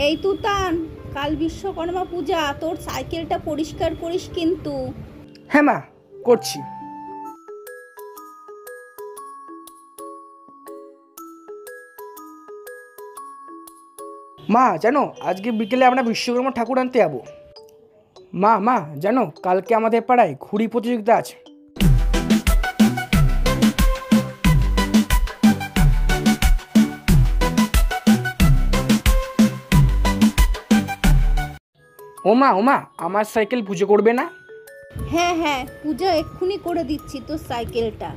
এই তুতান, কাল বিশ্বকর্মা পূজা, তোর সাইকেলটা পরিষ্কার করিস কিন্তু। হ্যাঁ মা, করছি। মা জানো, আজকে বিকেলে আমরা বিশ্বকর্মা ঠাকুর আনতে যাবো। মা জানো, কালকে আমাদের পাড়ায় ঘুড়ি প্রতিযোগিতা আছে। ওমা আমার সাইকেল পুজো করবে না? হ্যাঁ হ্যাঁ, পূজা এক্ষুনি করে দিচ্ছি তোর সাইকেলটা।